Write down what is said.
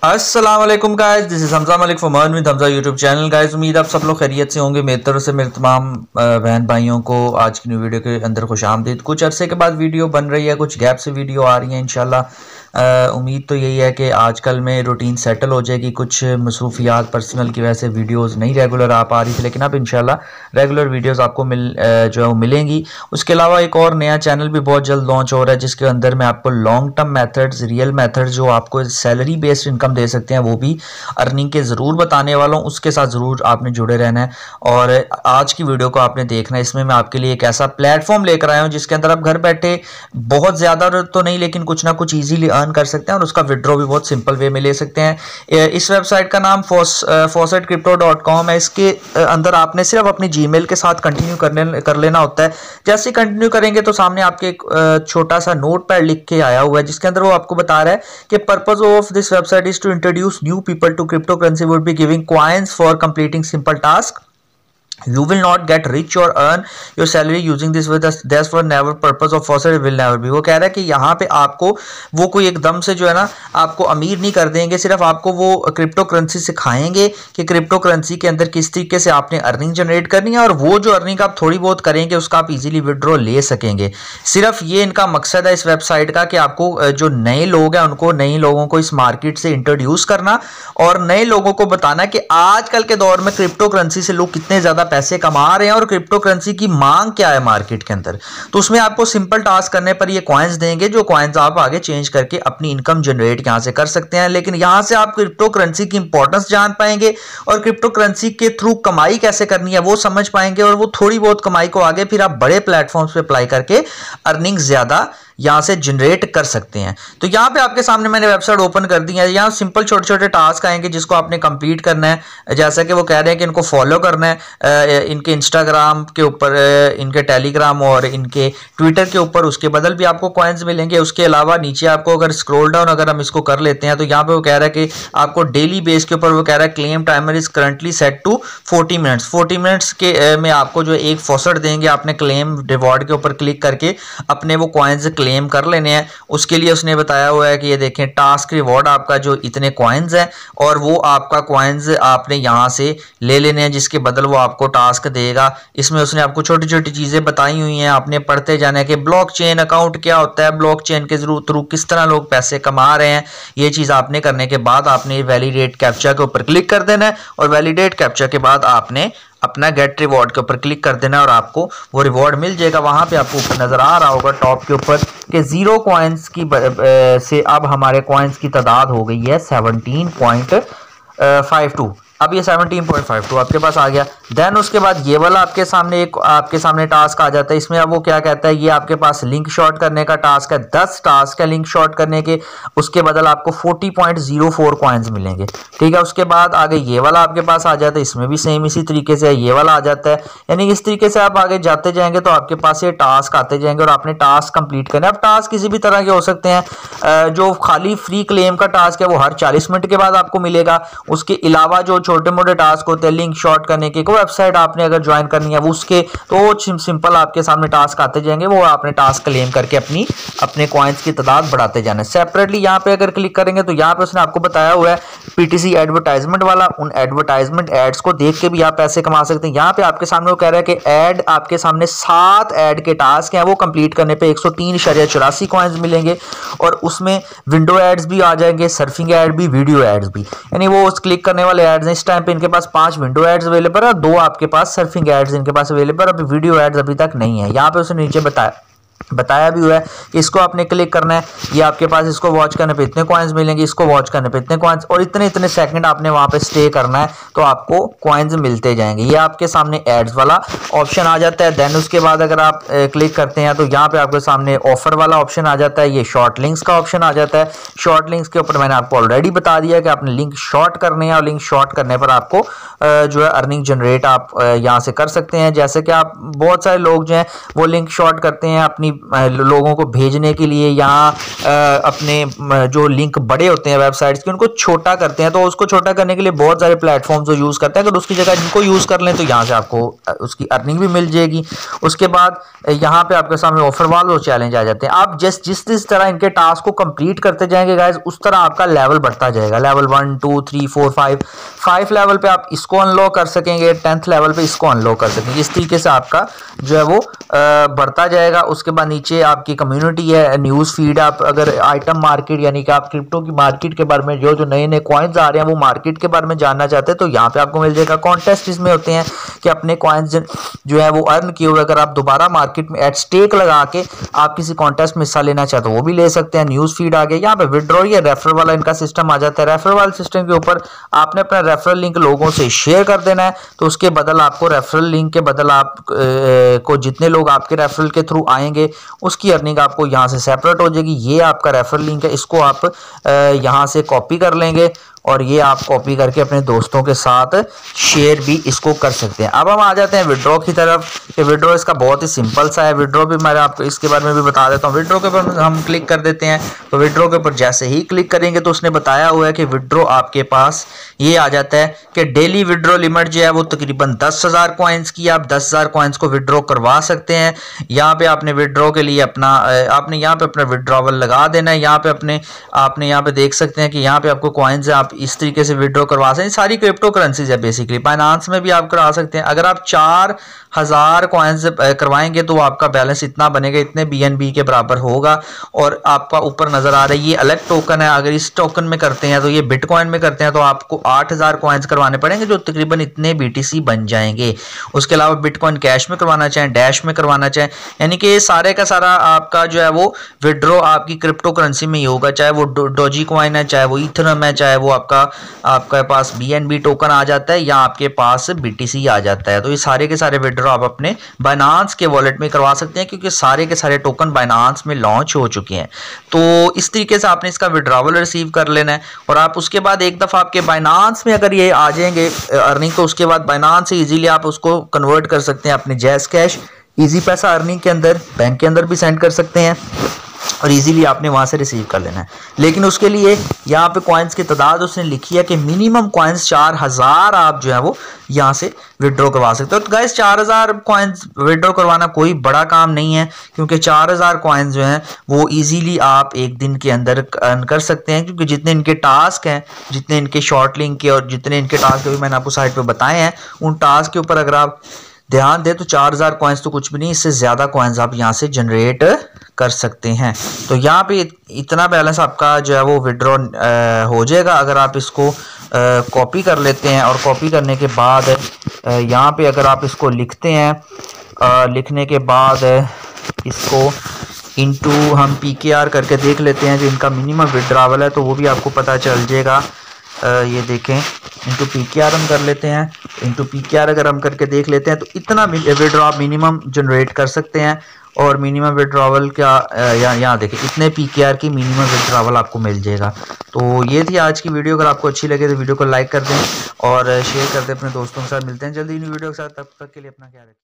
अस्सलाम वालेकुम guys, this is Hamza Malik from earn with Hamza YouTube channel. Guys उम्मीद आप सब लोग खैरियत से होंगे। मेरी तरफ से मेरे तमाम बहन भाइयों को आज की न्यू वीडियो के अंदर खुश आमदीद। कुछ अरसे के बाद वीडियो बन रही है, कुछ गैप से वीडियो आ रही है। इंशाल्लाह उम्मीद तो यही है कि आजकल में रूटीन सेटल हो जाएगी। कुछ मसरूफियात पर्सनल की वजह से वीडियोज़ नहीं रेगुलर आ पा रही थी, लेकिन अब इंशाल्लाह रेगुलर वीडियोज़ आपको जो है वो मिलेंगी। उसके अलावा एक और नया चैनल भी बहुत जल्द लॉन्च हो रहा है, जिसके अंदर मैं आपको long term methods, real methods जो आपको सैलरी बेस्ड इनकम दे सकते हैं, वो भी अर्निंग के ज़रूर बताने वाला हूँ। उसके साथ ज़रूर आपने जुड़े रहना है और आज की वीडियो को आपने देखना है। इसमें मैं आपके लिए एक ऐसा प्लेटफॉर्म लेकर आया हूँ जिसके अंदर आप घर बैठे बहुत ज़्यादा तो नहीं, लेकिन कुछ ना कुछ ईजीली अर्न कर सकते हैं और उसका विड्रॉ भी बहुत सिंपल वे में ले सकते हैं। इस वेबसाइट का नाम faucetcrypto.com है। इसके अंदर आपने सिर्फ अपनी जीमेल के साथ कंटिन्यू कर लेना होता है। जैसे ही कंटिन्यू करेंगे तो सामने आपके एक छोटा सा नोट पैड लिख के आया हुआ है, जिसके अंदर वो आपको बता रहा है कि purpose of this website is to introduce new people to crypto currency, would be giving coins for completing simple task. You will not get rich or earn your salary using this with us. That's for never purpose of faucet will never be। वो कह रहा है कि यहाँ पे आपको वो कोई एकदम से जो है ना आपको अमीर नहीं कर देंगे, सिर्फ आपको वो क्रिप्टो करेंसी सिखाएंगे कि क्रिप्टो करेंसी के अंदर किस तरीके से आपने अर्निंग जनरेट करनी है, और वो जो अर्निंग आप थोड़ी बहुत करेंगे उसका आप इजीली विड्रॉ ले सकेंगे। सिर्फ ये इनका मकसद है इस वेबसाइट का कि आपको जो नए लोग हैं उनको, नए लोगों को इस मार्केट से इंट्रोड्यूस करना और नए लोगों को बताना कि आजकल के दौर में क्रिप्टो करेंसी से लोग कितने ज्यादा पैसे कमा रहे हैं और क्रिप्टो करेंसी की मांग क्या है मार्केट के अंदर। तो उसमें आपको सिंपल टास्क करने पर ये कॉइन्स देंगे, जो कॉइन्स आप आगे चेंज करके अपनी इनकम जनरेट यहां से कर सकते हैं। लेकिन यहां से आप क्रिप्टो करेंसी की इंपॉर्टेंस जान पाएंगे और क्रिप्टो करेंसी के थ्रू कमाई कैसे करनी है वो समझ पाएंगे, और वो थोड़ी बहुत कमाई को आगे फिर आप बड़े प्लेटफॉर्म्स पे अप्लाई करके अर्निंग ज्यादा यहां से जनरेट कर सकते हैं। तो यहां पे आपके सामने मैंने वेबसाइट ओपन कर दी है। यहां सिंपल छोटे छोटे टास्क आएंगे जिसको आपने कंप्लीट करना है। जैसा कि वो कह रहे हैं कि इनको फॉलो करना है, इनके इंस्टाग्राम के ऊपर, इनके टेलीग्राम और इनके ट्विटर के ऊपर, उसके बदल भी आपको कॉइन्स मिलेंगे। उसके अलावा नीचे आपको अगर स्क्रॉल डाउन अगर हम इसको कर लेते हैं तो यहाँ पे वो कह रहा है कि आपको डेली बेस के ऊपर वो कह रहा है claim timer is currently set to 40 minutes. 40 minutes के में आपको जो एक फॉसेट देंगे, आपने क्लेम रिवॉर्ड के ऊपर क्लिक करके अपने वो कॉइन्स क्लेम कर लेने हैं। उसके लिए उसने बताया हुआ है कि ये देखें टास्क रिवॉर्ड आपका जो इतने कॉइन्स हैं और वो आपका कॉइन्स आपने यहाँ से ले लेने हैं, जिसके बदल वो आपको टास्क देगा। इसमें उसने आपको छोटी छोटी चीज़ें बताई हुई हैं, आपने पढ़ते जाना है कि ब्लॉकचेन अकाउंट क्या होता है, ब्लॉकचेन के थ्रू किस तरह लोग पैसे कमा रहे हैं। ये चीज़ आपने करने के बाद आपने वैलिडेट कैप्चा के ऊपर क्लिक कर देना है और वैलिडेट कैप्चा के बाद आपने अपना गेट रिवॉर्ड के ऊपर क्लिक कर देना और आपको वो रिवॉर्ड मिल जाएगा। वहां पे आपको ऊपर नजर आ रहा होगा टॉप के ऊपर कि 0 कॉइन्स की से अब हमारे कॉइन्स की तादाद हो गई है 17.52। अब ये 17.52 आपके पास आ गया। देन उसके बाद ये वाला आपके सामने टास्क आ जाता है। इसमें अब वो क्या कहता है, ये आपके पास लिंक शॉर्ट करने का टास्क है। 10 टास्क है लिंक शॉर्ट करने के, उसके बदल आपको 40.04 कॉइन्स मिलेंगे। ठीक है, उसके बाद आगे ये वाला आपके पास आ जाता है। इसमें भी सेम इसी तरीके से ये वाला आ जाता है। यानी इस तरीके से आप आगे जाते जाएंगे तो आपके पास ये टास्क आते जाएंगे और आपने टास्क कंप्लीट करना है। अब टास्क किसी भी तरह के हो सकते हैं। जो खाली फ्री क्लेम का टास्क है वो हर 40 मिनट के बाद आपको मिलेगा। उसके अलावा जो छोटे मोटे टास्क होते हैं लिंक शॉर्ट करने के, कोई वेबसाइट आपने अगर ज्वाइन करनी है वो उसके तो सिंपल आपके सामने टास्क आते जाएंगे, वो आपने टास्क क्लेम करके अपने कॉइन्स की तादाद बढ़ाते जाना है। सेपरेटली यहाँ पे अगर क्लिक करेंगे तो यहाँ पे उसने आपको बताया हुआ है पीटीसी एडवर्टाइजमेंट वाला, उन एडवर्टाइजमेंट एड्स को देख के भी आप पैसे कमा सकते हैं। यहाँ पे आपके सामने वो कह रहा है कि एड आपके सामने 7 एड के टास्क हैं, वो कंप्लीट करने पे 103.84 कॉइन्स मिलेंगे और उसमें विंडो एड्स भी आ जाएंगे, सर्फिंग एड भी, वीडियो एड्स भी। यानी वो उस क्लिक करने वाले एड्स हैं। इस टाइम पे इनके पास 5 विंडो एड्स अवेलेबल है, 2 आपके पास सर्फिंग एड्स इनके पास अवेलेबल, अभी वीडियो एड्स अभी तक नहीं है। यहाँ पे उसने नीचे बताया भी हुआ है कि इसको आपने क्लिक करना है, ये आपके पास इसको वॉच करने पे इतने कॉइन्स मिलेंगे, इसको वॉच करने पे इतने कॉइन्स, और इतने इतने सेकंड आपने वहां पे स्टे करना है तो आपको कॉइन्स मिलते जाएंगे। ये आपके सामने एड्स वाला ऑप्शन आ जाता है। देन उसके बाद अगर आप क्लिक करते हैं तो यहाँ पे आपके सामने ऑफर वाला ऑप्शन आ जाता है, ये शॉर्ट लिंक्स का ऑप्शन आ जाता है। शॉर्ट लिंक्स के ऊपर मैंने आपको ऑलरेडी बता दिया कि आपने लिंक शॉर्ट करने हैं और लिंक शॉर्ट करने पर आपको जो है अर्निंग जनरेट आप यहाँ से कर सकते हैं। जैसे कि आप बहुत सारे लोग जो हैं वो लिंक शॉर्ट करते हैं अपनी लोगों को भेजने के लिए यहाँ अपने जो लिंक बड़े होते हैं वेबसाइट्स के उनको छोटा करते हैं। तो उसको छोटा करने के लिए बहुत सारे प्लेटफॉर्म्स जो यूज़ करते हैं, अगर उसकी जगह इनको यूज़ कर लें तो यहाँ से आपको उसकी अर्निंग भी मिल जाएगी। उसके बाद यहाँ पे आपके सामने ऑफर वाल और चैलेंज आ जाते हैं। आप जिस तरह इनके टास्क को कंप्लीट करते जाएंगे गाइस, उस तरह आपका लेवल बढ़ता जाएगा। लेवल 1 2 3 4 5 लेवल पे आप इसको अनलॉक कर सकेंगे, 10th लेवल पे इसको अनलॉक कर सकेंगे। इस तरीके से आपका जो है वो बढ़ता जाएगा। उसके बाद नीचे आपकी कम्युनिटी है, न्यूज़ फीड। आप अगर आइटम मार्केट यानी कि आप क्रिप्टो की मार्केट के बारे में जो नए नए कॉइन्स आ रहे हैं वो मार्केट के बारे में जानना चाहते हैं तो यहाँ पे आपको मिल जाएगा। कॉन्टेस्ट इसमें होते हैं कि अपने कॉइन्स जो है वो अर्न किए हुए अगर आप दोबारा मार्केट में एट स्टेक लगा के आप किसी कॉन्टेस्ट में हिस्सा लेना चाहते हो वो भी ले सकते हैं। न्यूज़ फीड आ गया। यहाँ पे विड्रॉ या रेफरल वाला इनका सिस्टम आ जाता है। रेफरल वाले सिस्टम के ऊपर आपने अपना रेफरल लिंक लोगों से शेयर कर देना है, तो उसके बदल आपको रेफरल लिंक के बदल आप को जितने लोग आपके रेफरल के थ्रू आएंगे उसकी अर्निंग आपको यहाँ से सेपरेट हो जाएगी। ये आपका रेफरल लिंक है, इसको आप यहाँ से कॉपी कर लेंगे और ये आप कॉपी करके अपने दोस्तों के साथ शेयर भी इसको कर सकते हैं। अब हम आ जाते हैं विड्रॉ की तरफ कि विड्रॉ इसका बहुत ही सिंपल सा है। विड्रॉ भी मैं आपको इसके बारे में भी बता देता हूँ। विड्रॉ के ऊपर हम क्लिक कर देते हैं तो विड्रॉ के ऊपर जैसे ही क्लिक करेंगे तो उसने बताया हुआ है कि विड्रॉ आपके पास ये आ जाता है कि डेली विड्रॉ लिमिट जो है वो तकरीबन 10,000 कॉइन्स की। आप 10,000 कॉइन्स को विड्रॉ करवा सकते हैं। यहाँ पे आपने विड्रॉ के लिए आपने यहाँ पे अपना विड्रॉवल लगा देना है। यहाँ पे आपने यहाँ पे देख सकते हैं कि यहाँ पे आपको कॉइन्स है, आप इस तरीके से विड्रॉ करवा सकते हैं। सारी क्रिप्टो करेंसीज है बेसिकली। बाइनांस में भी आप करा सकते हैं। अगर आप 4,000 कॉइन्स करवाएंगे तो आपका बैलेंस इतना बनेगा, इतने BNB के बराबर होगा। और आपका ऊपर नजर आ रहा है ये अलग टोकन है। अगर इस टोकन में करते हैं तो ये बिटकॉइन में करते हैं तो आपको 8,000 कॉइन्स करवाने पड़ेंगे जो तकरीबन इतने BTC बन जाएंगे। उसके अलावा बिटकॉइन कैश में करवाना चाहें, डैश में करवाना चाहें, यानी कि सारे का सारा आपका जो है वो विड्रॉ आपकी क्रिप्टो करेंसी में ही होगा। चाहे वो डोजी कॉइन है, चाहे वो इथेरियम है, चाहे वो आपके पास BNB टोकन आ जाता है या आपके पास BTC आ जाता है। तो ये सारे के सारे विड्रॉ आप अपने बाइनांस के वॉलेट में करवा सकते हैं क्योंकि सारे के सारे टोकन बाइनांस में लॉन्च हो चुके हैं। तो इस तरीके से आपने इसका विड्रॉवल रिसीव कर लेना है और आप उसके बाद एक दफ़ा आपके बाइनांस में अगर ये आ जाएंगे अर्निंग तो उसके बाद बाइनांस से इजीली आप उसको कन्वर्ट कर सकते हैं अपने जैज़ कैश, इजी पैसा अर्निंग के अंदर, बैंक के अंदर भी सेंड कर सकते हैं और इजीली आपने वहां से रिसीव कर लेना है। लेकिन उसके लिए यहाँ पे कॉइन्स की तादाद उसने लिखी है कि मिनिमम कॉइन्स 4,000 आप जो है वो यहाँ से विड्रॉ करवा सकते हो। तो गाइस 4,000 कॉइन्स विड्रॉ करवाना कोई बड़ा काम नहीं है क्योंकि 4,000 कॉइन्स जो हैं वो इजीली आप एक दिन के अंदर अर्न कर सकते हैं क्योंकि जितने इनके टास्क हैं, जितने इनके शॉर्ट लिंक के और जितने इनके टास्क अभी मैंने आपको साइट पर बताए हैं उन टास्क के ऊपर अगर आप ध्यान दें तो 4,000 कॉइन्स तो कुछ भी नहीं, इससे ज़्यादा कॉइन्स आप यहाँ से जनरेट कर सकते हैं। तो यहाँ पे इतना बैलेंस आपका जो है वो विड्रॉ हो जाएगा अगर आप इसको कॉपी कर लेते हैं। और कॉपी करने के बाद यहाँ पे अगर आप इसको लिखते हैं, लिखने के बाद इसको इनटू हम PKR करके देख लेते हैं जो इनका मिनिमम विड्रॉवल है तो वो भी आपको पता चल जाएगा। ये देखें इनटू PKR हम कर लेते हैं। इनटू PKR अगर हम करके देख लेते हैं तो इतना विड्रॉ आप मिनिमम जनरेट कर सकते हैं और मिनिमम विड्रॉवल का यहाँ देखें इतने PKR की मिनिमम विड्रॉवल आपको मिल जाएगा। तो ये थी आज की वीडियो। अगर आपको अच्छी लगे तो वीडियो को लाइक कर दें और शेयर कर दें अपने दोस्तों के साथ। मिलते हैं जल्दी इन वीडियो के साथ, तब तक के लिए अपना ख्याल रखें।